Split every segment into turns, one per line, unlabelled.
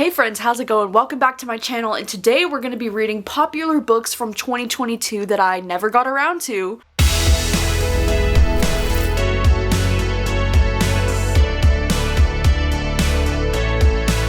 Hey friends, how's it going? Welcome back to my channel, and today we're going to be reading popular books from 2022 that I never got around to.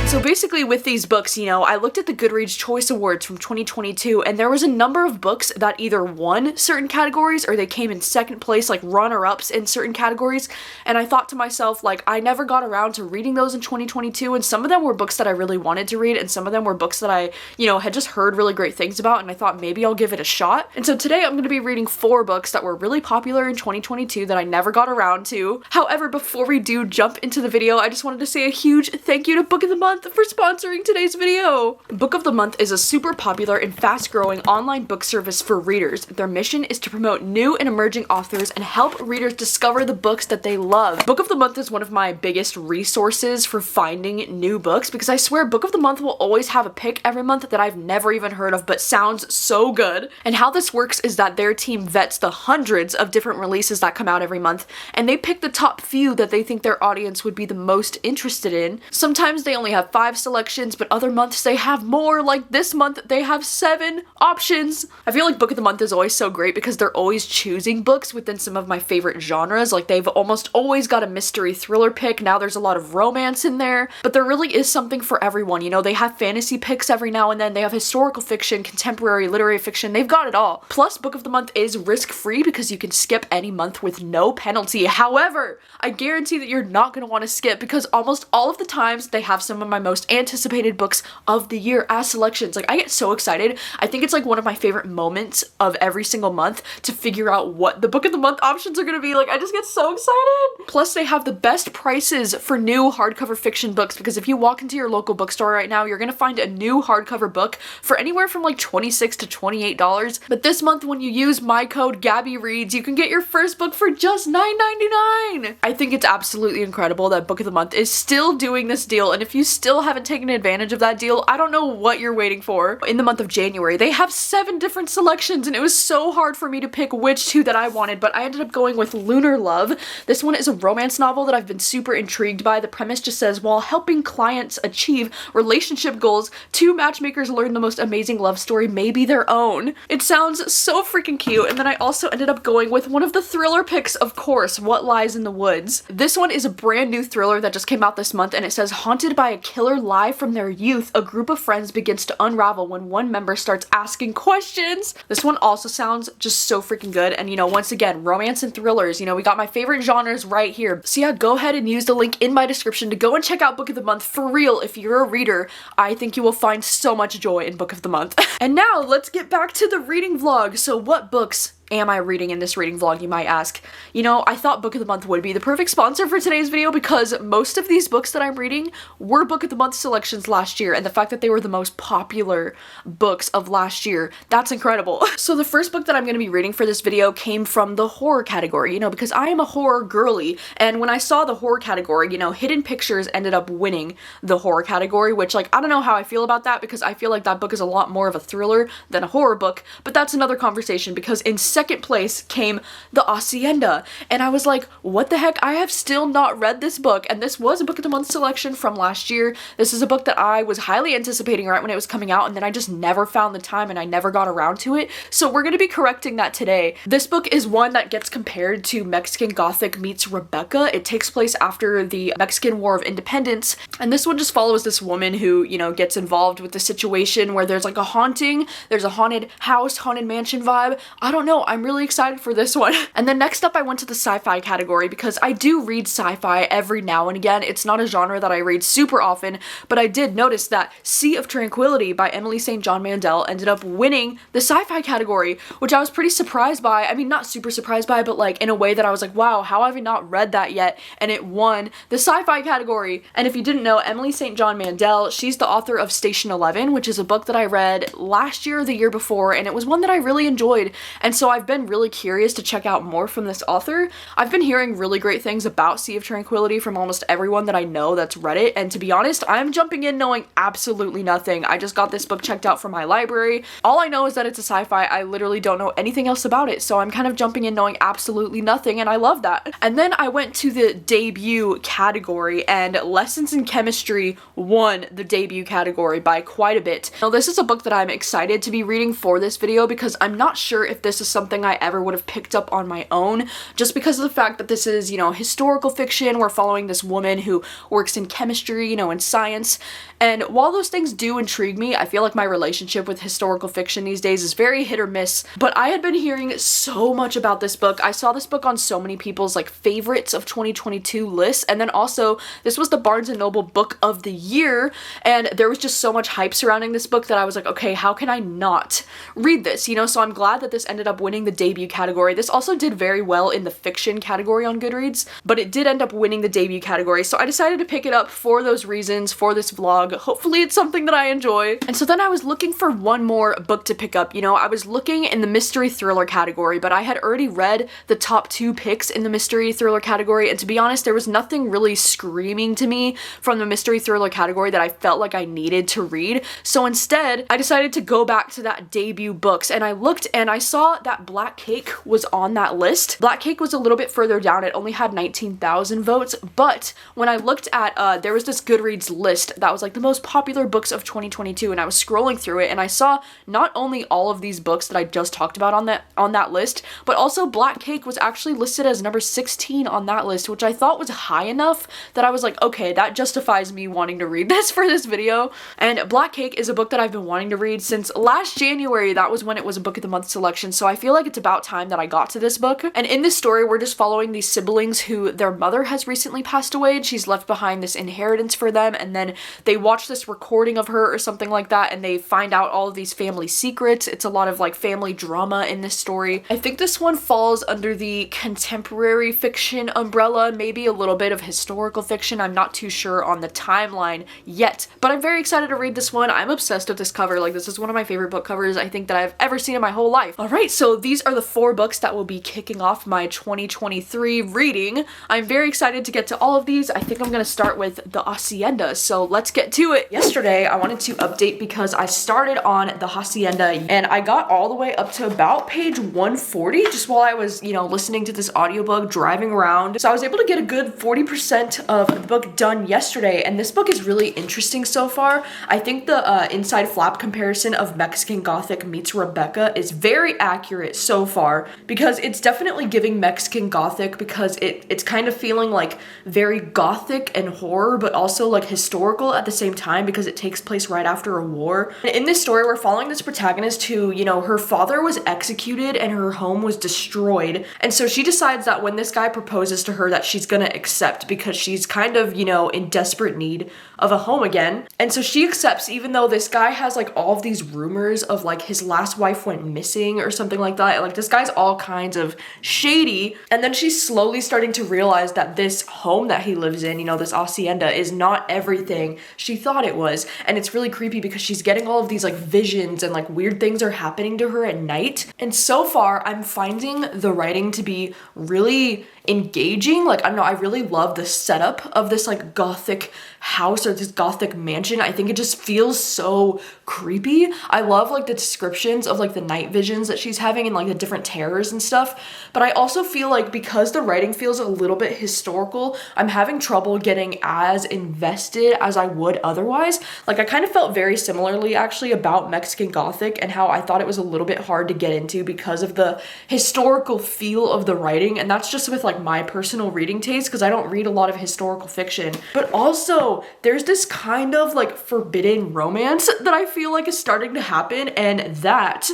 So basically with these books, I looked at the Goodreads Choice Awards from 2022 and there was a number of books that either won certain categories or they came in second place, like runner-ups in certain categories, and I thought to myself, like, I never got around to reading those in 2022, and some of them were books that I really wanted to read and some of them were books that I, had just heard really great things about, and I thought maybe I'll give it a shot. And so today I'm going to be reading 4 books that were really popular in 2022 that I never got around to. However, before we do jump into the video, I just wanted to say a huge thank you to Book of the Month for sponsoring today's video. Book of the Month is a super popular and fast-growing online book service for readers. Their mission is to promote new and emerging authors and help readers discover the books that they love. Book of the Month is one of my biggest resources for finding new books because I swear Book of the Month will always have a pick every month that I've never even heard of but sounds so good. And how this works is that their team vets the hundreds of different releases that come out every month and they pick the top few that they think their audience would be the most interested in. Sometimes they only have 5 selections, but other months they have more. Like this month they have 7 options. I feel like Book of the Month is always so great because they're always choosing books within some of my favorite genres. Like they've almost always got a mystery thriller pick. Now there's a lot of romance in there, but there really is something for everyone. They have fantasy picks every now and then. They have historical fiction, contemporary literary fiction. They've got it all. Plus, Book of the Month is risk-free because you can skip any month with no penalty. However, I guarantee that you're not going to want to skip because almost all of the times they have some of my most anticipated books of the year as selections. Like, I get so excited. I think it's like one of my favorite moments of every single month to figure out what the Book of the Month options are going to be. Like, I just get so excited. Plus, they have the best prices for new hardcover fiction books because if you walk into your local bookstore right now, you're going to find a new hardcover book for anywhere from like $26 to $28. But this month, when you use my code gabbyreads, you can get your first book for just $9.99. I think it's absolutely incredible that Book of the Month is still doing this deal, and if you still haven't taken advantage of that deal, I don't know what you're waiting for. In the month of January, they have 7 different selections, and it was so hard for me to pick which 2 that I wanted, but I ended up going with Lunar Love. This one is a romance novel that I've been super intrigued by. The premise just says, while helping clients achieve relationship goals, 2 matchmakers learn the most amazing love story may be their own. It sounds so freaking cute, and then I also ended up going with one of the thriller picks, of course, What Lies in the Woods. This one is a brand new thriller that just came out this month, and it says, haunted by a killer lie from their youth, a group of friends begins to unravel when one member starts asking questions. This one also sounds just so freaking good, and once again, romance and thrillers, we got my favorite genres right here. So yeah, go ahead and use the link in my description to go and check out Book of the Month. For real, if you're a reader, I think you will find so much joy in Book of the Month. And now, let's get back to the reading vlog. So what books am I reading in this reading vlog, you might ask? I thought Book of the Month would be the perfect sponsor for today's video because most of these books that I'm reading were Book of the Month selections last year, and the fact that they were the most popular books of last year, that's incredible. So the first book that I'm going to be reading for this video came from the horror category, because I am a horror girly, and when I saw the horror category, Hidden Pictures ended up winning the horror category, which, like, I don't know how I feel about that because I feel like that book is a lot more of a thriller than a horror book, but that's another conversation because in second place came the Hacienda, and I was like, what the heck? I have still not read this book, and this was a Book of the Month selection from last year. This is a book that I was highly anticipating right when it was coming out, and then I just never found the time and I never got around to it, so we're going to be correcting that today. This book is one that gets compared to Mexican Gothic meets Rebecca. It takes place after the Mexican War of Independence, and this one just follows this woman who, gets involved with the situation where there's like a haunting, there's a haunted house, haunted mansion vibe. I don't know, I'm really excited for this one. And then next up I went to the sci-fi category because I do read sci-fi every now and again. It's not a genre that I read super often, but I did notice that Sea of Tranquility by Emily St. John Mandel ended up winning the sci-fi category, which I was pretty surprised by. I mean, not super surprised by, but like in a way that I was like, wow, how have I not read that yet? And it won the sci-fi category. And if you didn't know, Emily St. John Mandel, she's the author of Station 11, which is a book that I read last year or the year before, and it was one that I really enjoyed. And so I've I've been really curious to check out more from this author. I've been hearing really great things about Sea of Tranquility from almost everyone that I know that's read it, and to be honest, I'm jumping in knowing absolutely nothing. I just got this book checked out from my library. All I know is that it's a sci-fi. I literally don't know anything else about it, so I'm kind of jumping in knowing absolutely nothing, and I love that. And then I went to the debut category, and Lessons in Chemistry won the debut category by quite a bit. Now, this is a book that I'm excited to be reading for this video because I'm not sure if this is something I ever would have picked up on my own, just because of the fact that this is, you know, historical fiction. We're following this woman who works in chemistry, you know, in science. And while those things do intrigue me, I feel like my relationship with historical fiction these days is very hit or miss. But I had been hearing so much about this book. I saw this book on so many people's like favorites of 2022 lists, and then also this was the Barnes & Noble Book of the Year, and there was just so much hype surrounding this book that I was like, okay, how can I not read this, you know? So I'm glad that this ended up winning the debut category. This also did very well in the fiction category on Goodreads, but it did end up winning the debut category, so I decided to pick it up for those reasons, for this vlog. Hopefully it's something that I enjoy. And so then I was looking for one more book to pick up. You know, I was looking in the mystery thriller category, but I had already read the top 2 picks in the mystery thriller category, and to be honest, there was nothing really screaming to me from the mystery thriller category that I felt like I needed to read. So instead, I decided to go back to that debut books, and I looked and I saw that Black Cake was on that list. Black Cake was a little bit further down. It only had 19,000 votes, but when I looked at, there was this Goodreads list that was like the most popular books of 2022, and I was scrolling through it, and I saw not only all of these books that I just talked about on that list, but also Black Cake was actually listed as number 16 on that list, which I thought was high enough that I was like, okay, that justifies me wanting to read this for this video. And Black Cake is a book that I've been wanting to read since last January. That was when it was a book of the month selection, so I feel like it's about time that I got to this book. And in this story, we're just following these siblings who their mother has recently passed away, and she's left behind this inheritance for them, and then they watch this recording of her or something like that, and they find out all of these family secrets. It's a lot of like family drama in this story. I think this one falls under the contemporary fiction umbrella, maybe a little bit of historical fiction. I'm not too sure on the timeline yet, but I'm very excited to read this one. I'm obsessed with this cover. Like, this is one of my favorite book covers I think that I've ever seen in my whole life. All right, so these are the 4 books that will be kicking off my 2023 reading. I'm very excited to get to all of these. I think I'm gonna start with the Hacienda, so let's get to it. Yesterday, I wanted to update because I started on the Hacienda and I got all the way up to about page 140 just while I was, you know, listening to this audiobook driving around. So I was able to get a good 40% of the book done yesterday, and this book is really interesting so far. I think the inside flap comparison of Mexican Gothic meets Rebecca is very accurate so far, because it's definitely giving Mexican Gothic because it's kind of feeling like very gothic and horror, but also like historical at the same time because it takes place right after a war. And in this story, we're following this protagonist who, you know, her father was executed and her home was destroyed. And so she decides that when this guy proposes to her that she's gonna accept because she's kind of, you know, in desperate need of a home again. And so she accepts even though this guy has like all of these rumors of like his last wife went missing or something like that. Like, this guy's all kinds of shady. And then she's slowly starting to realize that this home that he lives in, you know, this Hacienda, is not everything she thought it was. And it's really creepy because she's getting all of these like visions and like weird things are happening to her at night. And so far, I'm finding the writing to be really engaging. Like, I don't know, I really love the setup of this like gothic house or this gothic mansion. I think it just feels so creepy. I love like the descriptions of like the night visions that she's having and like the different terrors and stuff. But I also feel like because the writing feels a little bit historical, I'm having trouble getting as invested as I would otherwise. Like, I kind of felt very similarly actually about Mexican Gothic and how I thought it was a little bit hard to get into because of the historical feel of the writing. And that's just with like my personal reading taste because I don't read a lot of historical fiction. But also there's this kind of like forbidden romance that I feel like is starting to happen, and that,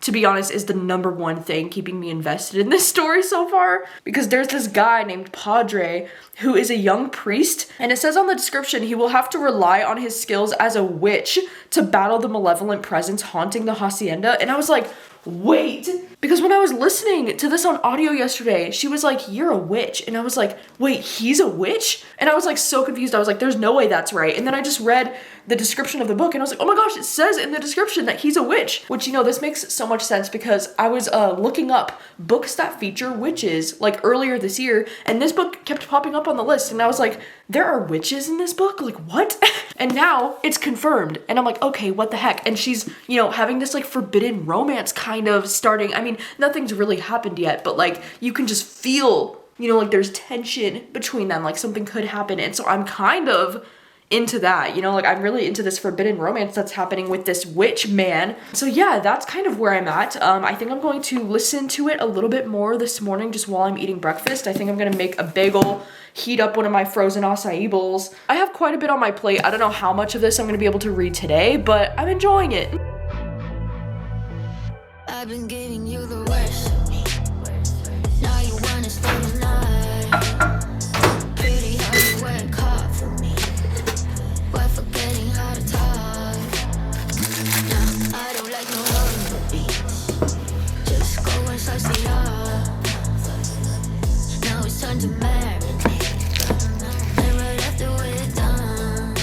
to be honest, is the #1 thing keeping me invested in this story so far, because there's this guy named Padre who is a young priest, and it says on the description he will have to rely on his skills as a witch to battle the malevolent presence haunting the Hacienda. And I was like, wait, because when I was listening to this on audio yesterday, she was like, you're a witch. And I was like, wait, he's a witch? And I was like so confused. I was like, there's no way that's right. And then I just read the description of the book and I was like, oh my gosh, it says in the description that he's a witch. Which, you know, this makes so much sense because I was looking up books that feature witches like earlier this year, and this book kept popping up on the list, and I was like, there are witches in this book? Like, what? And now it's confirmed, and I'm like, okay, what the heck? And she's, you know, having this like forbidden romance kind of starting. I mean, nothing's really happened yet, but like you can just feel, you know, like there's tension between them, like something could happen. And so I'm kind of into that, you know, like I'm really into this forbidden romance that's happening with this witch man. So yeah, that's kind of where I'm at. I think I'm going to listen to it a little bit more this morning just while I'm eating breakfast. I think I'm gonna make a bagel, heat up one of my frozen acai bowls. I have quite a bit on my plate. I don't know how much of this I'm gonna be able to read today, but I'm enjoying it.
I've been giving you the worst of me. Now you wanna stay the night. Pretty how you work hard for me. We're forgetting how to talk. Nah, I don't like no longer beats. Just go and slice it up. Now it's time to marinate. And right after we're done.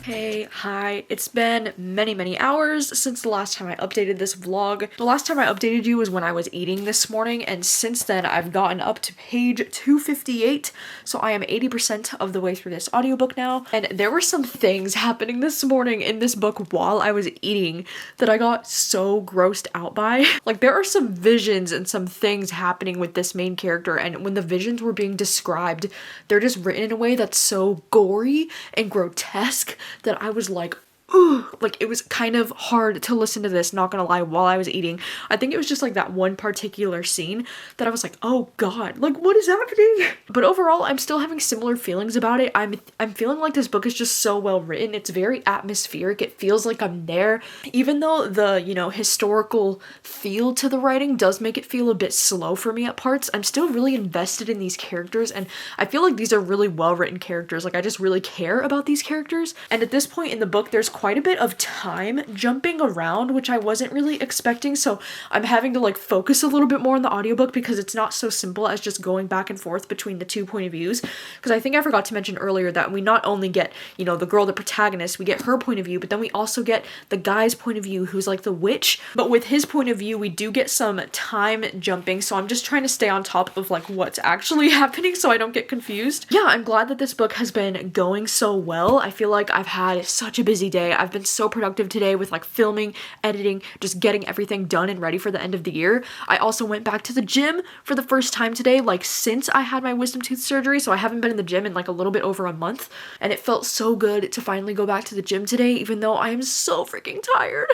Hey, hi. It's been many hours since the last time I updated this vlog. The last time I updated you was when I was eating this morning, and since then I've gotten up to page 258, so I am 80% of the way through this audiobook now, and there were some things happening this morning in this book while I was eating that I got so grossed out by. Like, there are some visions and some things happening with this main character, and when the visions were being described, they're just written in a way that's so gory and grotesque that I was like, ooh, like it was kind of hard to listen to this, not gonna lie, while I was eating. I think it was just like that one particular scene that I was like, oh god, like what is happening? But overall, I'm still having similar feelings about it. I'm feeling like this book is just so well written. It's very atmospheric. It feels like I'm there. Even though the, you know, historical feel to the writing does make it feel a bit slow for me at parts, I'm still really invested in these characters, and I feel like these are really well written characters. Like, I just really care about these characters. And at this point in the book, there's quite a bit of time jumping around, which I wasn't really expecting, so I'm having to like focus a little bit more on the audiobook because it's not so simple as just going back and forth between the two point of views. Because I think I forgot to mention earlier that we not only get, you know, the girl, the protagonist, we get her point of view, but then we also get the guy's point of view who's like the witch. But with his point of view, we do get some time jumping, so I'm just trying to stay on top of like what's actually happening so I don't get confused. Yeah, I'm glad that this book has been going so well. I feel like I've had such a busy day. I've been so productive today with like filming, editing, just getting everything done and ready for the end of the year. I also went back to the gym for the first time today, like since I had my wisdom tooth surgery, so I haven't been in the gym in like a little bit over a month, and it felt so good to finally go back to the gym today, even though I am so freaking tired.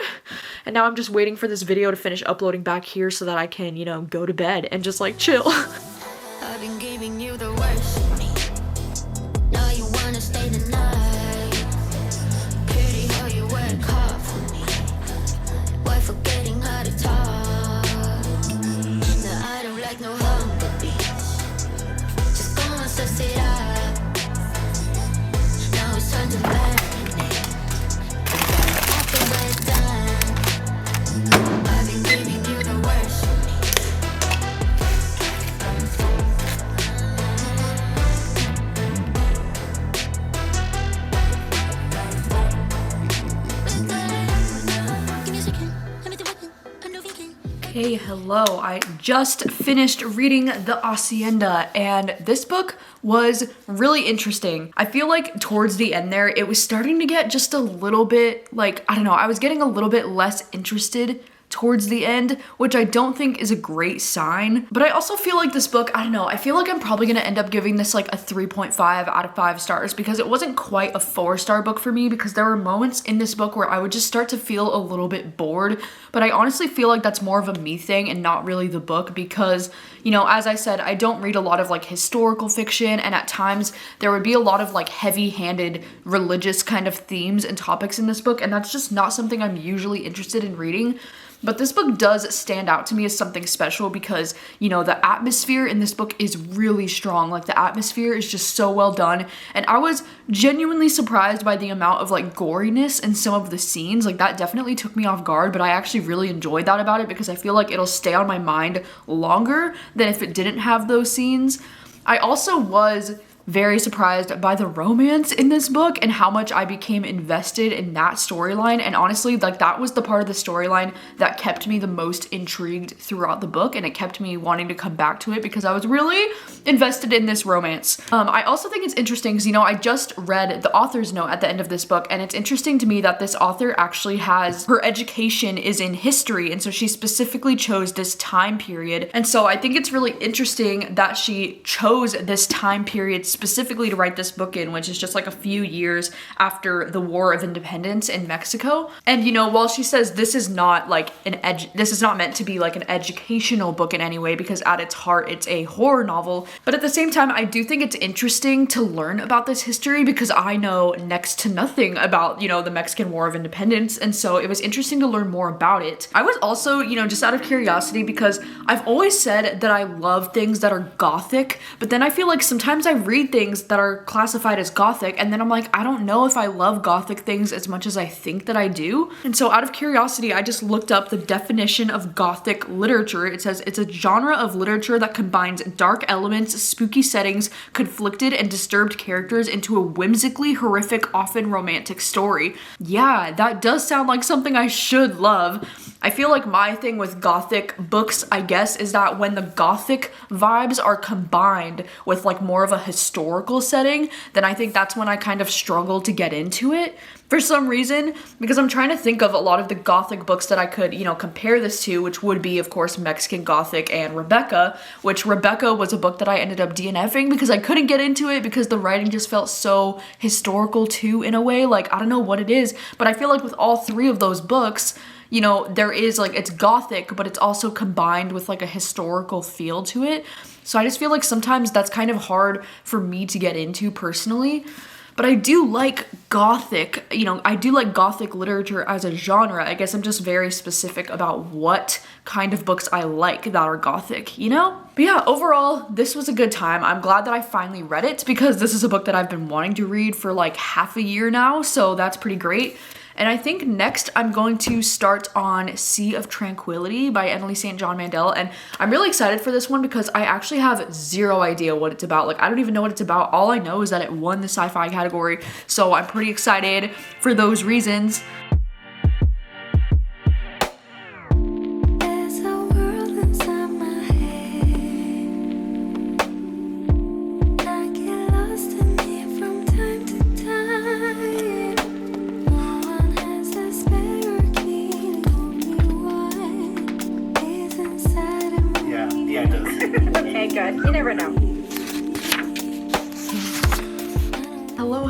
And now I'm just waiting for this video to finish uploading back here so that I can, you know, go to bed and just like chill.
I've been giving you the worst of me. Now you wanna stay the night. Pretty how you work hard for me. Why forgetting how to talk? No, I don't like no hunger beats. Just go and suss it up. Now it's time to marinate. After we're done, I've been giving you the worst of me.
Hey, hello. I just finished reading The Hacienda, and this book was really interesting. I feel like towards the end there, it was starting to get just a little bit, like, I don't know, I was getting a little bit less interested towards the end, which I don't think is a great sign. But I also feel like this book, I don't know, I feel like I'm probably gonna end up giving this like a 3.5 out of 5 stars because it wasn't quite a 4-star book for me, because there were moments in this book where I would just start to feel a little bit bored. But I honestly feel like that's more of a me thing and not really the book, because, you know, as I said, I don't read a lot of like historical fiction, and at times there would be a lot of like heavy-handed religious kind of themes and topics in this book, and that's just not something I'm usually interested in reading. But this book does stand out to me as something special because, you know, the atmosphere in this book is really strong. Like, the atmosphere is just so well done. And I was genuinely surprised by the amount of, like, goriness in some of the scenes. Like, that definitely took me off guard, but I actually really enjoyed that about it because I feel like it'll stay on my mind longer than if it didn't have those scenes. I also was very surprised by the romance in this book and how much I became invested in that storyline. And honestly, like that was the part of the storyline that kept me the most intrigued throughout the book, and it kept me wanting to come back to it because I was really invested in this romance. I also think it's interesting because, you know, I just read the author's note at the end of this book, and it's interesting to me that this author actually has, her education is in history, and so she specifically chose this time period. And so I think it's really interesting that she chose this time period specifically to write this book in, which is just like a few years after the War of Independence in Mexico. And you know, while she says this is not like this is not meant to be like an educational book in any way, because at its heart it's a horror novel, but at the same time I do think it's interesting to learn about this history because I know next to nothing about, you know, the Mexican War of Independence, and so it was interesting to learn more about it. I was also, you know, just out of curiosity, because I've always said that I love things that are gothic, but then I feel like sometimes I read things that are classified as gothic and then I'm like, I don't know if I love gothic things as much as I think that I do. And so out of curiosity, I just looked up the definition of gothic literature. It says it's a genre of literature that combines dark elements, spooky settings, conflicted and disturbed characters into a whimsically horrific, often romantic story. Yeah, that does sound like something I should love. I feel like my thing with gothic books, I guess, is that when the gothic vibes are combined with like more of a historical setting, then I think that's when I kind of struggle to get into it for some reason, because I'm trying to think of a lot of the gothic books that I could, you know, compare this to, which would be, of course, Mexican Gothic and Rebecca, which Rebecca was a book that I ended up DNFing because I couldn't get into it because the writing just felt so historical too, in a way. Like, I don't know what it is, but I feel like with all three of those books, you know, there is like, it's gothic, but it's also combined with like a historical feel to it. So I just feel like sometimes that's kind of hard for me to get into personally. But I do like gothic, you know, I do like gothic literature as a genre. I guess I'm just very specific about what kind of books I like that are gothic, you know? But yeah, overall, this was a good time. I'm glad that I finally read it because this is a book that I've been wanting to read for like half a year now, so that's pretty great. And I think next I'm going to start on Sea of Tranquility by Emily St. John Mandel. And I'm really excited for this one because I actually have zero idea what it's about. Like, I don't even know what it's about. All I know is that it won the sci-fi category. So I'm pretty excited for those reasons.
You never know.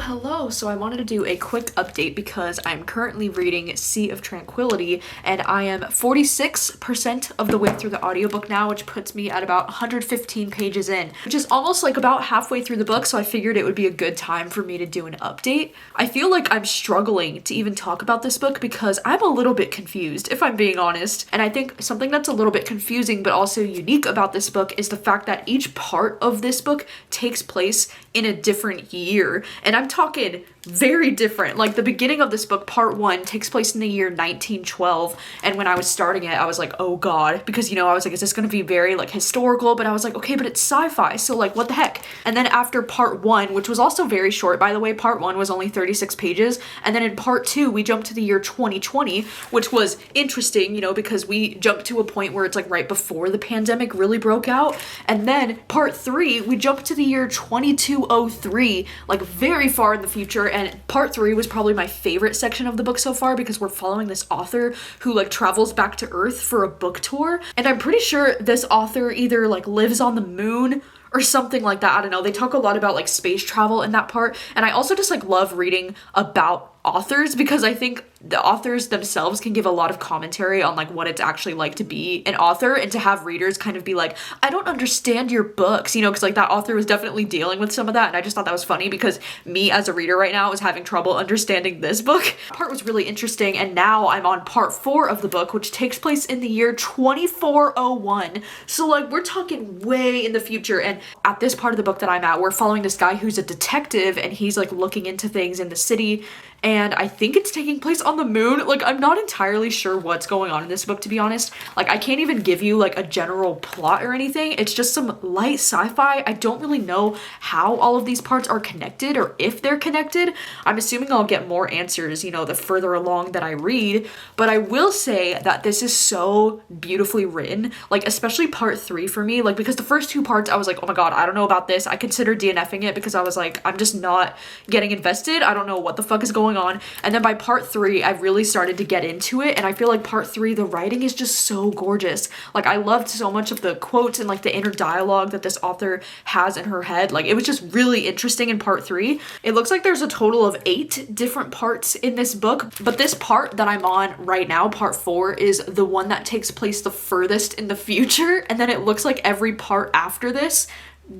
Hello. So I wanted to do a quick update because I'm currently reading Sea of Tranquility and I am 46% of the way through the audiobook now, which puts me at about 115 pages in, which is almost like about halfway through the book, so I figured it would be a good time for me to do an update. I feel like I'm struggling to even talk about this book because I'm a little bit confused, if I'm being honest, and I think something that's a little bit confusing but also unique about this book is the fact that each part of this book takes place in a different year, and I'm talking very different. Like, the beginning of this book, part 1, takes place in the year 1912, and when I was starting it, I was like, oh god, because, you know, I was like, is this gonna be very, like, historical? But I was like, okay, but it's sci-fi, so, like, what the heck? And then after part 1, which was also very short, by the way, part 1 was only 36 pages, and then in part 2, we jumped to the year 2020, which was interesting, you know, because we jumped to a point where it's, like, right before the pandemic really broke out, and then part 3, we jumped to the year 2203, like, very far in the future, and part 3 was probably my favorite section of the book so far because we're following this author who like travels back to Earth for a book tour, and I'm pretty sure this author either like lives on the moon or something like that. I don't know. They talk a lot about like space travel in that part, and I also just like love reading about authors because I think the authors themselves can give a lot of commentary on like what it's actually like to be an author, and to have readers kind of be like, I don't understand your books, you know, because like that author was definitely dealing with some of that, and I just thought that was funny because me as a reader right now was having trouble understanding this book. Part was really interesting, and now I'm on part 4 of the book, which takes place in the year 2401, so like we're talking way in the future. And at this part of the book that I'm at, we're following this guy who's a detective, and he's like looking into things in the city, and I think it's taking place on the moon. Like, I'm not entirely sure what's going on in this book, to be honest. Like, I can't even give you like a general plot or anything. It's just some light sci-fi. I don't really know how all of these parts are connected or if they're connected. I'm assuming I'll get more answers, you know, the further along that I read, but I will say that this is so beautifully written, like especially part 3 for me, like because the first 2 parts I was like, oh my god, I don't know about this. I considered DNFing it because I was like, I'm just not getting invested. I don't know what the fuck is going on. And then by part 3, I really started to get into it, and I feel like part 3, the writing is just so gorgeous. Like, I loved so much of the quotes and like the inner dialogue that this author has in her head. Like, it was just really interesting in part 3. It looks like there's a total of 8 different parts in this book, but this part that I'm on right now, part 4, is the one that takes place the furthest in the future, and then it looks like every part after this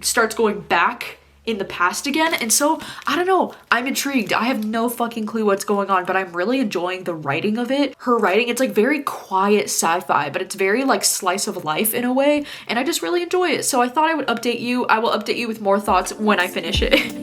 starts going back in the past again. And so I don't know, I'm intrigued. I have no fucking clue what's going on, but I'm really enjoying the writing of it. Her writing, it's like very quiet sci-fi, but it's very like slice of life in a way, and I just really enjoy it. So I thought I would update you. I will update you with more thoughts when I finish it.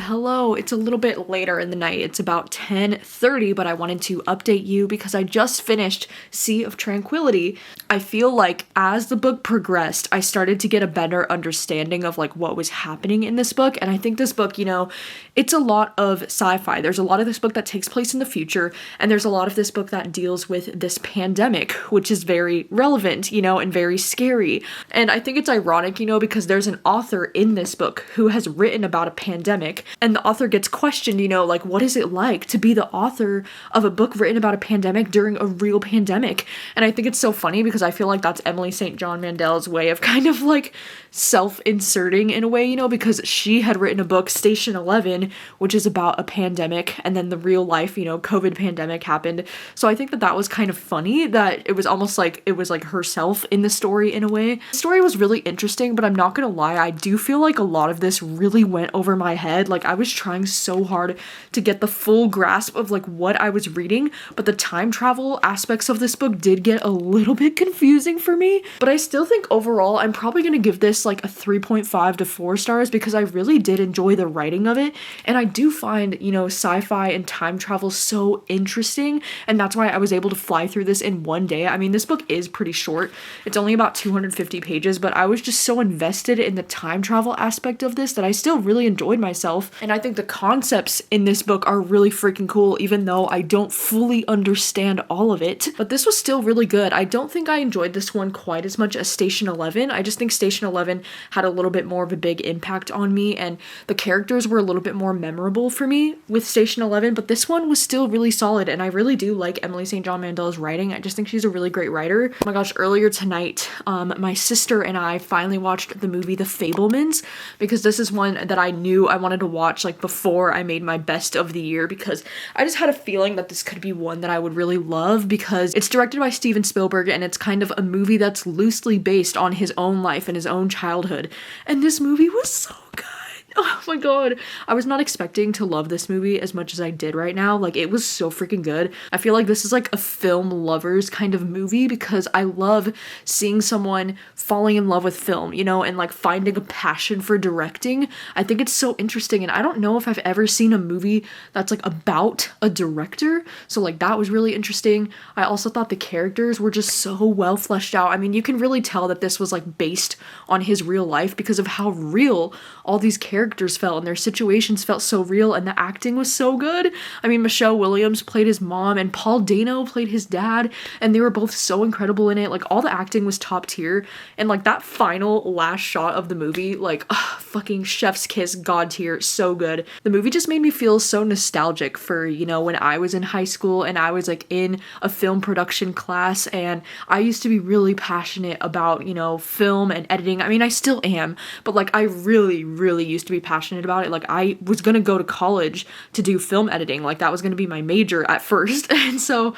Hello, it's a little bit later in the night. It's about 10:30, but I wanted to update you because I just finished Sea of Tranquility. I feel like as the book progressed, I started to get a better understanding of like what was happening in this book. And I think this book, you know, it's a lot of sci-fi. There's a lot of this book that takes place in the future, and there's a lot of this book that deals with this pandemic, which is very relevant, you know, and very scary. And I think it's ironic, you know, because there's an author in this book who has written about a pandemic, and the author gets questioned, you know, like, what is it like to be the author of a book written about a pandemic during a real pandemic? And I think it's so funny because I feel like that's Emily St. John Mandel's way of kind of like self-inserting in a way, you know, because she had written a book, Station 11, which is about a pandemic, and then the real life, you know, COVID pandemic happened. So I think that that was kind of funny that it was almost like it was like herself in the story in a way. The story was really interesting, but I'm not gonna lie, I do feel like a lot of this really went over my head. Like, I was trying so hard to get the full grasp of like what I was reading, but the time travel aspects of this book did get a little bit confusing for me. But I still think overall I'm probably gonna give this like a 3.5 to 4 stars because I really did enjoy the writing of it, and I do find, you know, sci-fi and time travel so interesting, and that's why I was able to fly through this in one day. I mean, this book is pretty short. It's only about 250 pages, but I was just so invested in the time travel aspect of this that I still really enjoyed myself. And I think the concepts in this book are really freaking cool, even though I don't fully understand all of it. But this was still really good. I don't think I enjoyed this one quite as much as Station 11. I just think Station 11 had a little bit more of a big impact on me, and the characters were a little bit more memorable for me with Station 11, but this one was still really solid, and I really do like Emily St. John Mandel's writing. I just think she's a really great writer. Oh my gosh, earlier tonight, my sister and I finally watched the movie The Fabelmans, because this is one that I knew I wanted to watch like before I made my best of the year, because I just had a feeling that this could be one that I would really love, because it's directed by Steven Spielberg, and it's kind of a movie that's loosely based on his own life and his own childhood, and this movie was so good. Oh my god, I was not expecting to love this movie as much as I did right now. Like, it was so freaking good. I feel like this is like a film lovers kind of movie, because I love seeing someone falling in love with film, you know, and like finding a passion for directing. I think it's so interesting, and I don't know if I've ever seen a movie that's like about a director, so like that was really interesting. I also thought the characters were just so well fleshed out. I mean, you can really tell that this was like based on his real life because of how real all these characters felt, and their situations felt so real, and the acting was so good. I mean, Michelle Williams played his mom, and Paul Dano played his dad, and they were both so incredible in it. Like, all the acting was top tier, and like that final last shot of the movie, like, fucking chef's kiss, god tier, so good. The movie just made me feel so nostalgic for, you know, when I was in high school and I was like in a film production class, and I used to be really passionate about, you know, film and editing. I mean, I still am, but like I really used to be passionate about it. Like, I was gonna go to college to do film editing. Like, that was gonna be my major at first. And so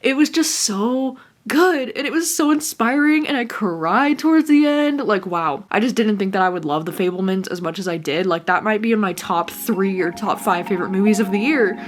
it was just so good, and it was so inspiring, and I cried towards the end. Like, wow. I just didn't think that I would love The Fabelmans as much as I did. Like, that might be in my top 3 or top 5 favorite movies of the year.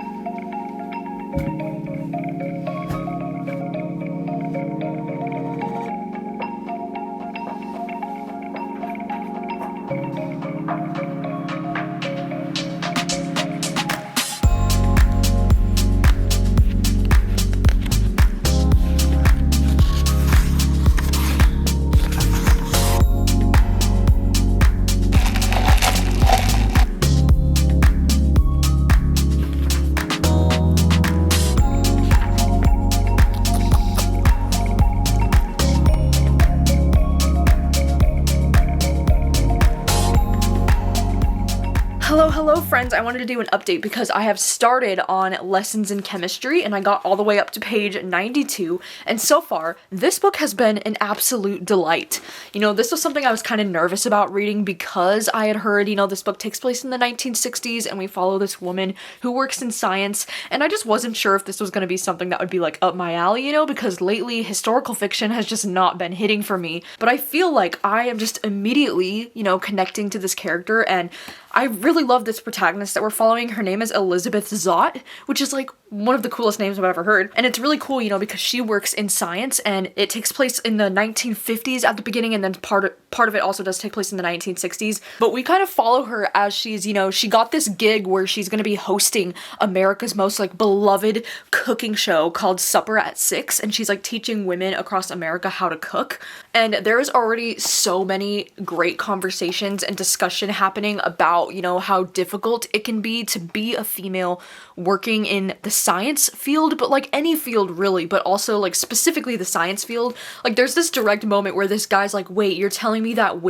Hello friends, I wanted to do an update because I have started on Lessons in Chemistry and I got all the way up to page 92, and so far this book has been an absolute delight. You know, this was something I was kind of nervous about reading because I had heard, you know, this book takes place in the 1960s and we follow this woman who works in science, and I just wasn't sure if this was going to be something that would be like up my alley, you know, because lately historical fiction has just not been hitting for me, but I feel like I am just immediately, you know, connecting to this character, and I really love this protagonist that we're following. Her name is Elizabeth Zott, which is like one of the coolest names I've ever heard. And it's really cool, you know, because she works in science and it takes place in the 1950s at the beginning, and then part of it also does take place in the 1960s. But we kind of follow her as she's, you know, she got this gig where she's going to be hosting America's most like beloved cooking show called Supper at 6, and she's like teaching women across America how to cook. And there is already so many great conversations and discussion happening about, you know, how difficult it can be to be a female working in the science field, but like any field really, but also like specifically the science field. Like there's this direct moment where this guy's like, wait, you're telling me that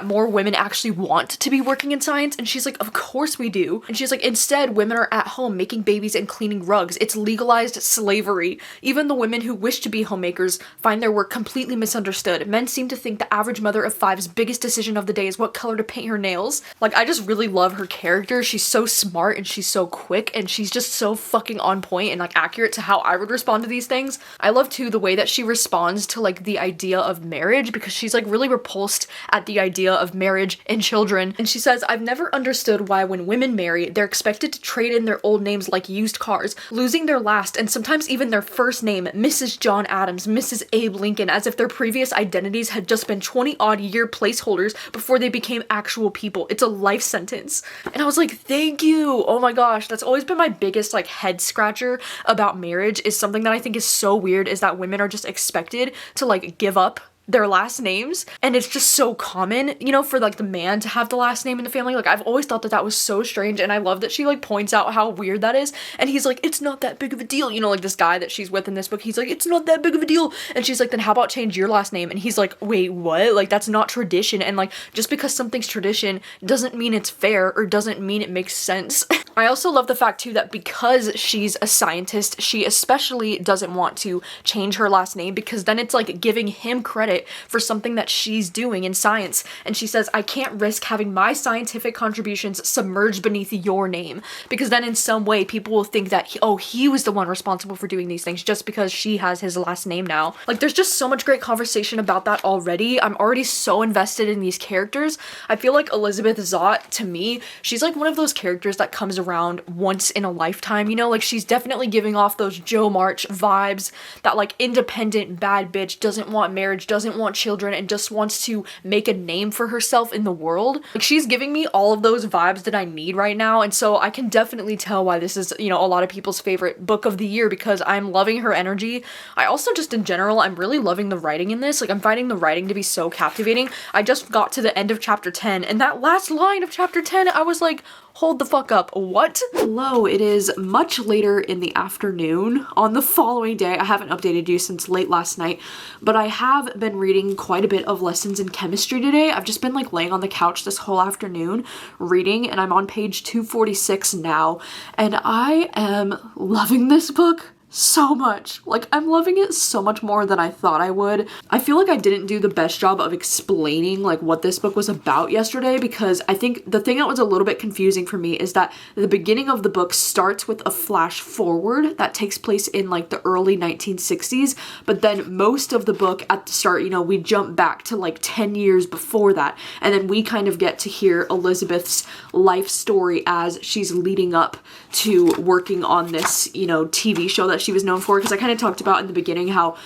more women actually want to be working in science? And she's like, of course we do. And she's like, instead, women are at home making babies and cleaning rugs. It's legalized slavery. Even the women who wish to be homemakers find their work completely misunderstood. Men seem to think the average mother of 5's biggest decision of the day is what color to paint her nails. Like, I just really love her character. She's so smart and she's so quick and she's just so fucking on point and like accurate to how I would respond to these things. I love too the way that she responds to like the idea of marriage, because she's like really repulsed at the idea of marriage and children. And she says, I've never understood why when women marry, they're expected to trade in their old names like used cars, losing their last and sometimes even their first name, Mrs. John Adams, Mrs. Abe Lincoln, as if their previous identities had just been 20-odd year placeholders before they became actual people. It's a life sentence. And I was like, thank you. Oh my gosh, that's always been my biggest like head scratcher about marriage, is something that I think is so weird, is that women are just expected to like give up their last names, and it's just so common, you know, for like the man to have the last name in the family. Like I've always thought that that was so strange, and I love that she like points out how weird that is, and he's like, it's not that big of a deal, you know, like this guy that she's with in this book, he's like, it's not that big of a deal, and she's like, then how about change your last name? And he's like, wait, what? Like that's not tradition. And like just because something's tradition doesn't mean it's fair or doesn't mean it makes sense. I also love the fact too that because she's a scientist, she especially doesn't want to change her last name, because then it's like giving him credit for something that she's doing in science. And she says, I can't risk having my scientific contributions submerged beneath your name, because then in some way people will think that he was the one responsible for doing these things just because she has his last name now. Like there's just so much great conversation about that already. I'm already so invested in these characters. I feel like Elizabeth Zott, to me, she's like one of those characters that comes around once in a lifetime, you know, like she's definitely giving off those Jo March vibes, that like independent bad bitch, doesn't want marriage, doesn't want children, and just wants to make a name for herself in the world. Like she's giving me all of those vibes that I need right now, and so I can definitely tell why this is, you know, a lot of people's favorite book of the year, because I'm loving her energy. I also just in general, I'm really loving the writing in this. Like I'm finding the writing to be so captivating. I just got to the end of chapter 10, and that last line of chapter 10, I was like, hold the fuck up, what? Hello, it is much later in the afternoon on the following day. I haven't updated you since late last night, but I have been reading quite a bit of Lessons in Chemistry today. I've just been like laying on the couch this whole afternoon reading, and I'm on page 246 now, and I am loving this book so much. Like, I'm loving it so much more than I thought I would. I feel like I didn't do the best job of explaining like what this book was about yesterday, because I think the thing that was a little bit confusing for me is that the beginning of the book starts with a flash forward that takes place in like the early 1960s, but then most of the book at the start, you know, we jump back to like 10 years before that, and then we kind of get to hear Elizabeth's life story as she's leading up to working on this, you know, TV show that she was known for, because I kind of talked about in the beginning how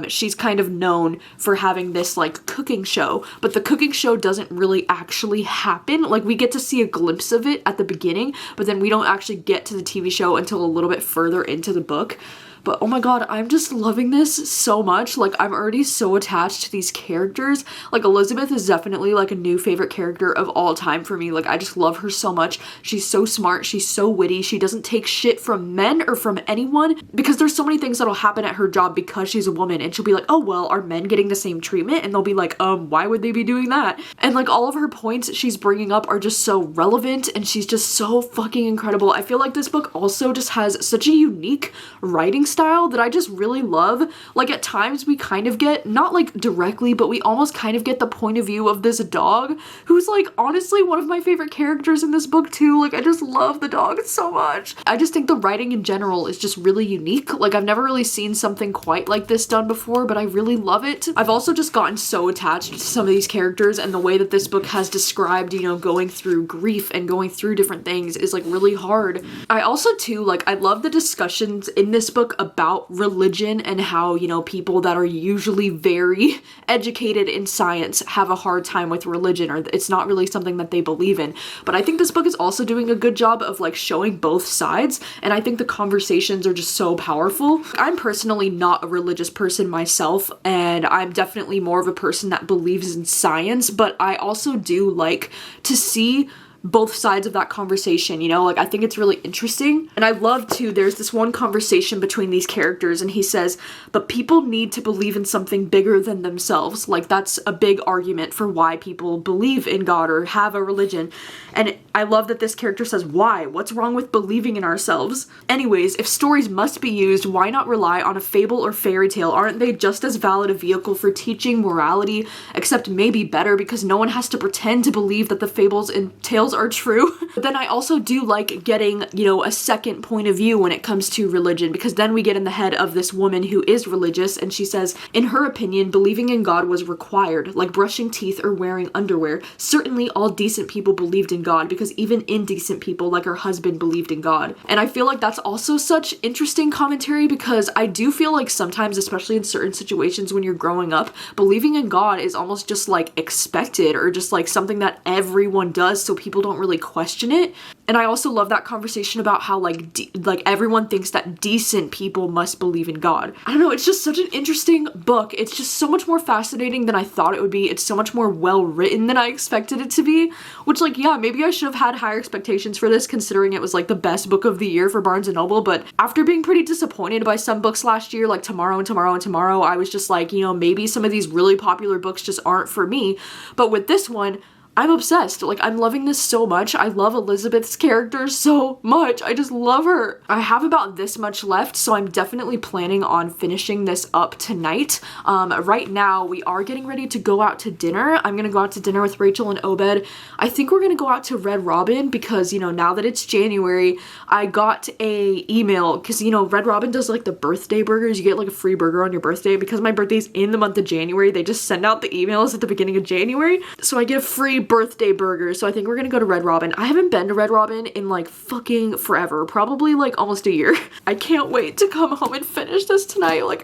she's kind of known for having this like cooking show, but the cooking show doesn't really actually happen. Like, we get to see a glimpse of it at the beginning, but then we don't actually get to the TV show until a little bit further into the book. But oh my god, I'm just loving this so much. Like, I'm already so attached to these characters. Like, Elizabeth is definitely like a new favorite character of all time for me. Like, I just love her so much. She's so smart, she's so witty, she doesn't take shit from men or from anyone, because there's so many things that'll happen at her job because she's a woman, and she'll be like, oh well, are men getting the same treatment? And they'll be like, why would they be doing that? And like, all of her points she's bringing up are just so relevant, and she's just so fucking incredible. I feel like this book also just has such a unique writing style that I just really love. Like, at times we kind of get, not like directly, but we almost kind of get the point of view of this dog, who's like honestly one of my favorite characters in this book too. Like, I just love the dog so much. I just think the writing in general is just really unique. Like, I've never really seen something quite like this done before, but I really love it. I've also just gotten so attached to some of these characters, and the way that this book has described, you know, going through grief and going through different things is like really hard. I also too, like, I love the discussions in this book about religion and how, you know, people that are usually very educated in science have a hard time with religion, or it's not really something that they believe in. But I think this book is also doing a good job of like showing both sides, and I think the conversations are just so powerful. I'm personally not a religious person myself, and I'm definitely more of a person that believes in science, but I also do like to see both sides of that conversation, you know? Like, I think it's really interesting. And I love too, there's this one conversation between these characters, and he says, but people need to believe in something bigger than themselves. Like, that's a big argument for why people believe in God or have a religion. And I love that this character says, why? What's wrong with believing in ourselves? Anyways, if stories must be used, why not rely on a fable or fairy tale? Aren't they just as valid a vehicle for teaching morality, except maybe better, because no one has to pretend to believe that the fables and tales are true. But then I also do like getting, you know, a second point of view when it comes to religion, because then we get in the head of this woman who is religious, and she says, in her opinion, believing in God was required, like brushing teeth or wearing underwear. Certainly all decent people believed in God, because even indecent people, like her husband, believed in God. And I feel like that's also such interesting commentary, because I do feel like sometimes, especially in certain situations when you're growing up, believing in God is almost just like expected, or just like something that everyone does, so people don't really question it. And I also love that conversation about how like everyone thinks that decent people must believe in God. I don't know, it's just such an interesting book. It's just so much more fascinating than I thought it would be. It's so much more well written than I expected it to be, which, like, yeah, maybe I should have had higher expectations for this, considering it was like the best book of the year for Barnes & Noble. But after being pretty disappointed by some books last year, like Tomorrow and Tomorrow and Tomorrow, I was just like, you know, maybe some of these really popular books just aren't for me. But with this one, I'm obsessed. Like, I'm loving this so much. I love Elizabeth's character so much. I just love her. I have about this much left, so I'm definitely planning on finishing this up tonight. Right now, we are getting ready to go out to dinner. I'm gonna go out to dinner with Rachel and Obed. I think we're gonna go out to Red Robin because, you know, now that it's January, I got a email, because, you know, Red Robin does like the birthday burgers. You get like a free burger on your birthday. Because my birthday's in the month of January, they just send out the emails at the beginning of January. So I get a free birthday burger, so I think we're gonna go to Red Robin. I haven't been to Red Robin in like fucking forever, probably like almost a year. I can't wait to come home and finish this tonight. Like,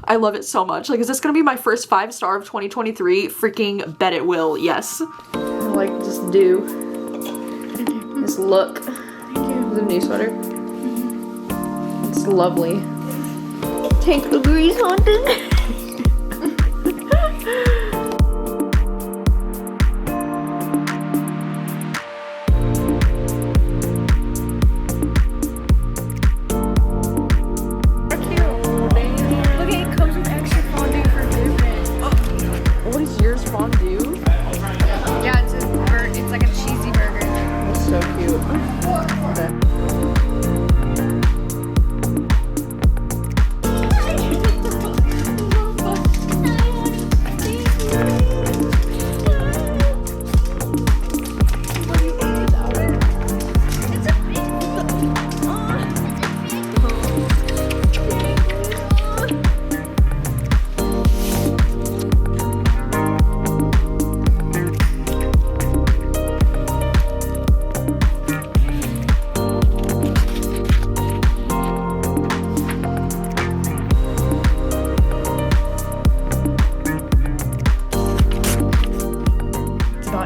I love it so much. Like, is this gonna be my first 5-star of 2023? Freaking bet it will, yes. Like, just do this look. Thank you. The new sweater. It's lovely. Take the grease on this.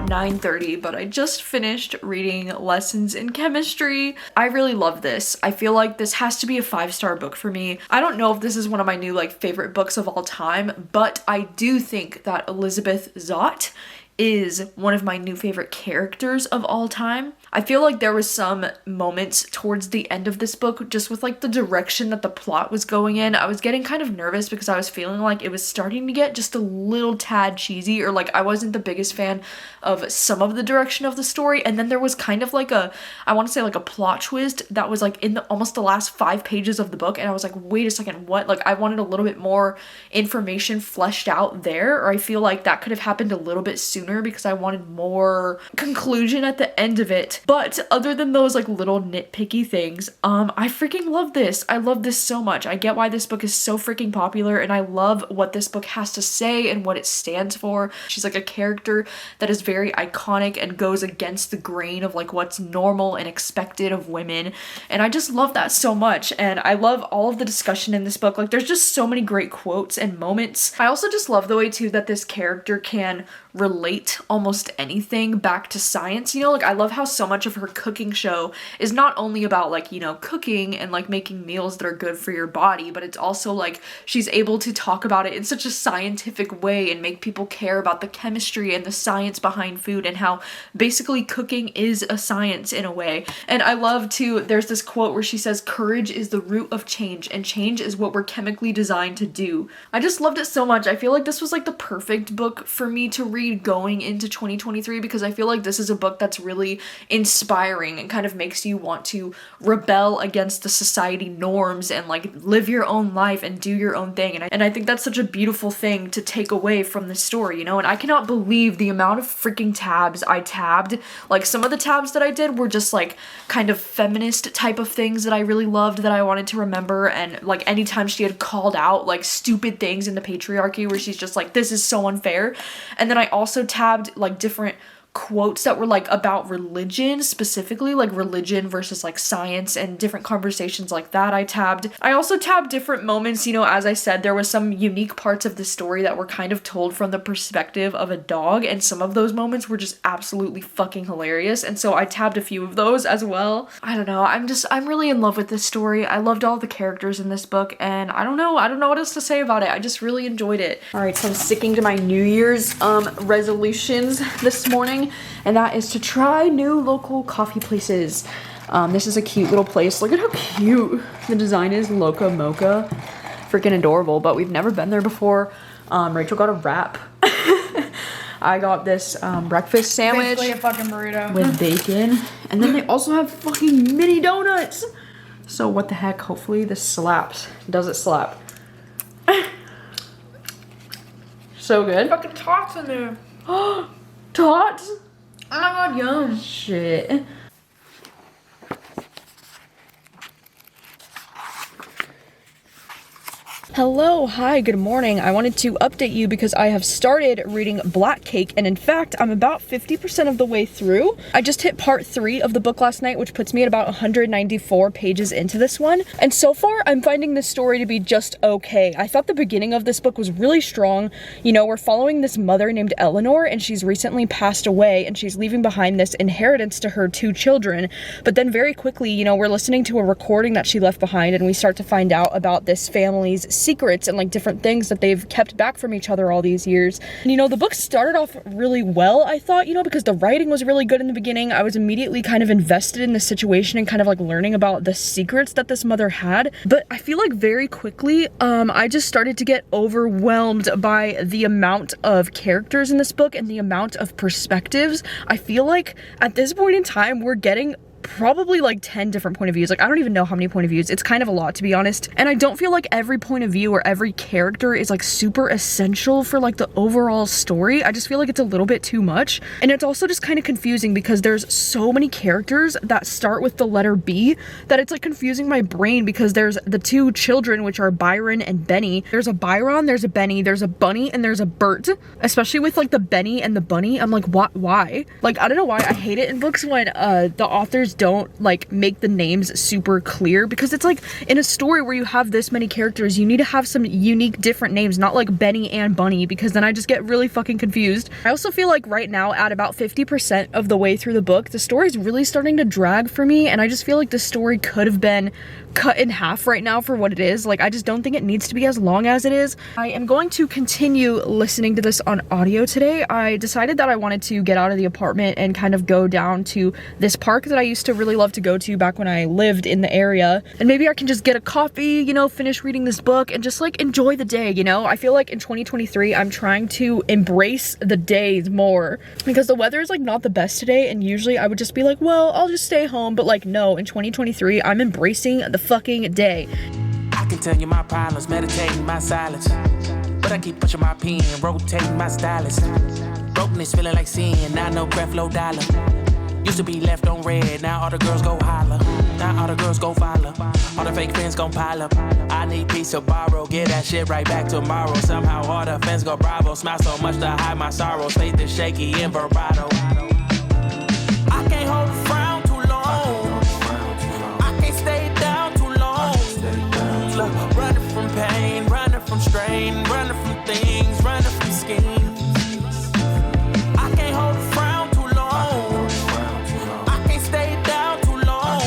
9:30, but I just finished reading Lessons in Chemistry. I really love this. I feel like this has to be a 5-star book for me. I don't know if this is one of my new like favorite books of all time, but I do think that Elizabeth Zott is one of my new favorite characters of all time. I feel like there was some moments towards the end of this book, just with like the direction that the plot was going in, I was getting kind of nervous because I was feeling like it was starting to get just a little tad cheesy, or like I wasn't the biggest fan of some of the direction of the story. And then there was kind of like I want to say like a plot twist that was like in almost the last 5 pages of the book, and I was like, wait a second, what? Like I wanted a little bit more information fleshed out there, or I feel like that could have happened a little bit sooner because I wanted more conclusion at the end of it. But other than those like little nitpicky things, I freaking love this. I love this so much. I get why this book is so freaking popular, and I love what this book has to say and what it stands for. She's like a character that is very iconic and goes against the grain of like what's normal and expected of women, and I just love that so much. And I love all of the discussion in this book. Like there's just so many great quotes and moments. I also just love the way too that this character can relate almost anything back to science. You know, like I love how so much of her cooking show is not only about like, you know, cooking and like making meals that are good for your body, but it's also like she's able to talk about it in such a scientific way and make people care about the chemistry and the science behind food, and how basically cooking is a science in a way. And I love too, there's this quote where she says, "Courage is the root of change, and change is what we're chemically designed to do." I just loved it so much. I feel like this was like the perfect book for me to read going into 2023, because I feel like this is a book that's really inspiring and kind of makes you want to rebel against the society norms and like live your own life and do your own thing. And I think that's such a beautiful thing to take away from this story, you know. And I cannot believe the amount of freaking tabs I tabbed. Like some of the tabs that I did were just like kind of feminist type of things that I really loved, that I wanted to remember. And like anytime she had called out like stupid things in the patriarchy where she's just like, this is so unfair. And then I also tabbed like different quotes that were like about religion, specifically like religion versus like science and different conversations like that. I also tabbed different moments. You know, as I said, there was some unique parts of the story that were kind of told from the perspective of a dog, and some of those moments were just absolutely fucking hilarious, and so I tabbed a few of those as well. I don't know, I'm really in love with this story. I loved all the characters in this book, and I don't know what else to say about it. I just really enjoyed it. All right, so I'm sticking to my New Year's resolutions this morning, and that is to try new local coffee places. This is a cute little place. Look at how cute the design is. Loca Mocha. Freaking adorable, but we've never been there before. Rachel got a wrap. I got this breakfast sandwich.
Basically a fucking burrito.
With bacon. And then they also have fucking mini donuts. So what the heck? Hopefully this slaps. Does it slap? So good.
Fucking tots in there.
Tots?
Oh my god, yum.
Shit. Hello, hi, good morning. I wanted to update you because I have started reading Black Cake, and in fact, I'm about 50% of the way through. I just hit part 3 of the book last night, which puts me at about 194 pages into this one. And so far, I'm finding this story to be just okay. I thought the beginning of this book was really strong. You know, we're following this mother named Eleanor, and she's recently passed away, and she's leaving behind this inheritance to her 2 children. But then very quickly, you know, we're listening to a recording that she left behind, and we start to find out about this family's secrets and like different things that they've kept back from each other all these years. And you know, the book started off really well, I thought, you know, because the writing was really good in the beginning. I was immediately kind of invested in the situation and kind of like learning about the secrets that this mother had. But I feel like very quickly, I just started to get overwhelmed by the amount of characters in this book and the amount of perspectives. I feel like at this point in time, we're getting probably like 10 different point of views. Like I don't even know how many point of views. It's kind of a lot, to be honest. And I don't feel like every point of view or every character is like super essential for like the overall story. I just feel like it's a little bit too much. And it's also just kind of confusing because there's so many characters that start with the letter B that it's like confusing my brain, because there's the 2 children, which are Byron and Benny. There's a Byron, there's a Benny, there's a Bunny, and there's a Bert. Especially with like the Benny and the Bunny. I'm like, why? Like, I don't know why. I hate it in books when the authors authors don't like make the names super clear, because it's like in a story where you have this many characters, you need to have some unique different names, not like Benny and Bunny, because then I just get really fucking confused. I also feel like right now at about 50% of the way through the book, the story's really starting to drag for me, and I just feel like the story could have been cut in half right now for what it is. Like, I just don't think it needs to be as long as it is. I am going to continue listening to this on audio today. I decided that I wanted to get out of the apartment and kind of go down to this park that I used to really love to go to back when I lived in the area, and maybe I can just get a coffee, you know, finish reading this book and just like enjoy the day, you know? I feel like in 2023 I'm trying to embrace the days more, because the weather is like not the best today, and usually I would just be like, well, I'll just stay home, but like no, in 2023 I'm embracing the fucking day.
I can tell you my problems, meditating my silence, but I keep pushing my pen, rotating my stylus. Brokenness feeling like sin, now no breath, low dollar. Used to be left on red, now all the girls go holler. Now all the girls go follow, all the fake fans gon' pile up. I need peace to borrow, get that shit right back tomorrow. Somehow all the fans go bravo, smile so much to hide my sorrows. Faith is shaky and vibrato. I can't hold a frown too long, I can't stay down too long. Look, running from pain, running from strain, running from things, running from schemes. I can't hold a frown too long, I can't stay down too long.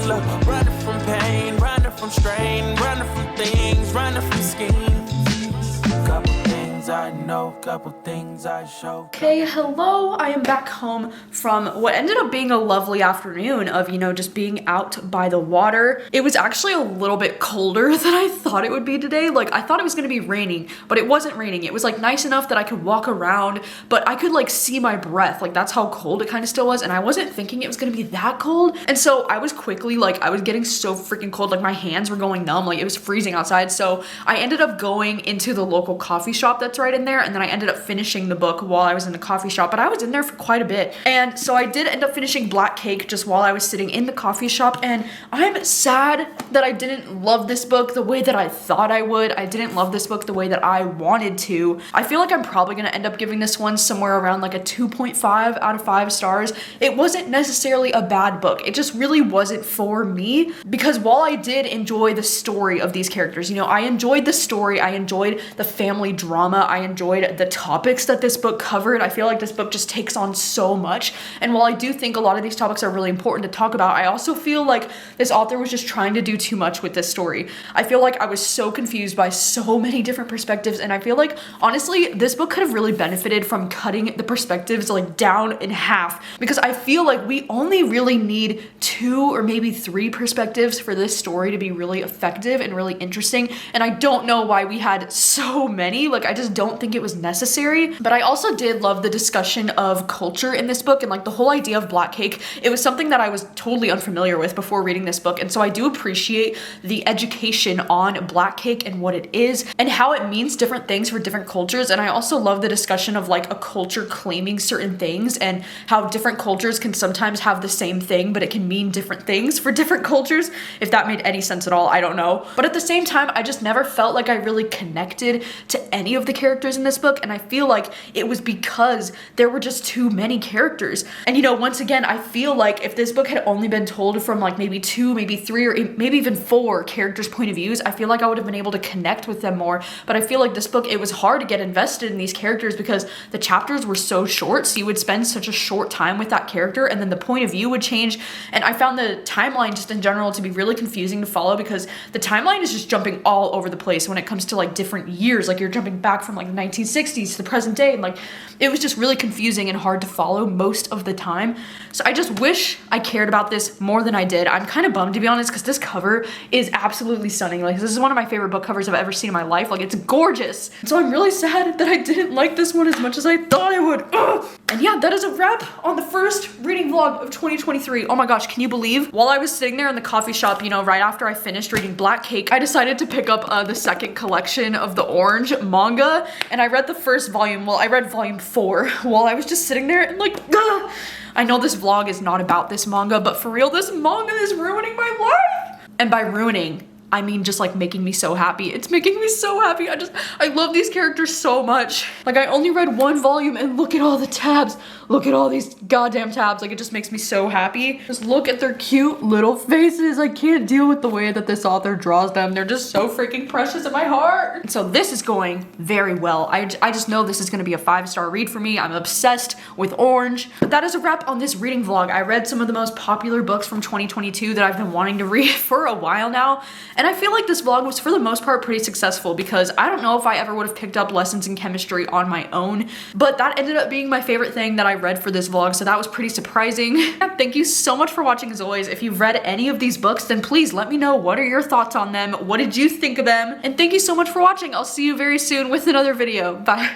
Look, running from pain, running from strain, running from things, running from schemes. Couple things I know, couple things I show.
Okay, hello, I am back home from what ended up being a lovely afternoon of, you know, just being out by the water. It was actually a little bit colder than I thought it would be today. Like, I thought it was gonna be raining, but it wasn't raining. It was like nice enough that I could walk around, but I could like see my breath. Like, that's how cold it kind of still was, and I wasn't thinking it was gonna be that cold. And so I was quickly, like, I was getting so freaking cold, like my hands were going numb, like it was freezing outside. So I ended up going into the local coffee shop that's right in there, and then I ended up finishing the book while I was in the coffee shop, but I was in there for quite a bit. And so I did end up finishing Black Cake just while I was sitting in the coffee shop, and I'm sad that I didn't love this book the way that I thought I would. I didn't love this book the way that I wanted to. I feel like I'm probably gonna end up giving this one somewhere around like a 2.5 out of 5 stars. It wasn't necessarily a bad book. It just really wasn't for me, because while I did enjoy the story of these characters, you know, I enjoyed the story, I enjoyed the family drama, I enjoyed the topics that this book covered. I feel like this book just takes on so much, and while I do think a lot of these topics are really important to talk about, I also feel like this author was just trying to do too much with this story. I feel like I was so confused by so many different perspectives, and I feel like honestly this book could have really benefited from cutting the perspectives like down in half, because I feel like we only really need 2 or maybe 3 perspectives for this story to be really effective and really interesting, and I don't know why we had so many. Like, I just don't think it was necessary. But I also did love the discussion of culture in this book, and like the whole idea of Black Cake. It was something that I was totally unfamiliar with before reading this book, and so I do appreciate the education on Black Cake and what it is and how it means different things for different cultures. And I also love the discussion of like a culture claiming certain things and how different cultures can sometimes have the same thing, but it can mean different things for different cultures. If that made any sense at all, I don't know. But at the same time, I just never felt like I really connected to any of the characters in this book, and I feel like it was because there were just too many characters. And you know, once again, I feel like if this book had only been told from like maybe 2, maybe 3, or maybe even 4 characters' point of views, I feel like I would have been able to connect with them more. But I feel like this book, it was hard to get invested in these characters because the chapters were so short, so you would spend such a short time with that character, and then the point of view would change. And I found the timeline just in general to be really confusing to follow, because the timeline is just jumping all over the place when it comes to like different years. Like, you're jumping back from like the 1960s to the present day, and like it was just really confusing and hard to follow most of the time. So I just wish I cared about this more than I did. I'm kind of bummed, to be honest, because this cover is absolutely stunning. Like, this is one of my favorite book covers I've ever seen in my life. Like, it's gorgeous. So I'm really sad that I didn't like this one as much as I thought I would. Ugh. And yeah, that is a wrap on the first reading vlog of 2023. Oh my gosh, can you believe? While I was sitting there in the coffee shop, you know, right after I finished reading Black Cake, I decided to pick up the second collection of the Orange manga, and I read the first volume. Well, I read volume 4 while I was just sitting there and like, ugh. I know this vlog is not about this manga, but for real, this manga is ruining my life. And by ruining, I mean just like making me so happy. It's making me so happy. I love these characters so much. Like I only read one volume and look at all the tabs. Look at all these goddamn tabs. Like it just makes me so happy. Just look at their cute little faces. I can't deal with the way that this author draws them. They're just so freaking precious in my heart. So this is going very well. I just know this is gonna be a 5-star read for me. I'm obsessed with orange. But that is a wrap on this reading vlog. I read some of the most popular books from 2022 that I've been wanting to read for a while now. And I feel like this vlog was for the most part pretty successful because I don't know if I ever would have picked up lessons in chemistry on my own, but that ended up being my favorite thing that I read for this vlog, so that was pretty surprising. Thank you so much for watching as always. If you've read any of these books, then please let me know what are your thoughts on them, what did you think of them, and thank you so much for watching. I'll see you very soon with another video. Bye.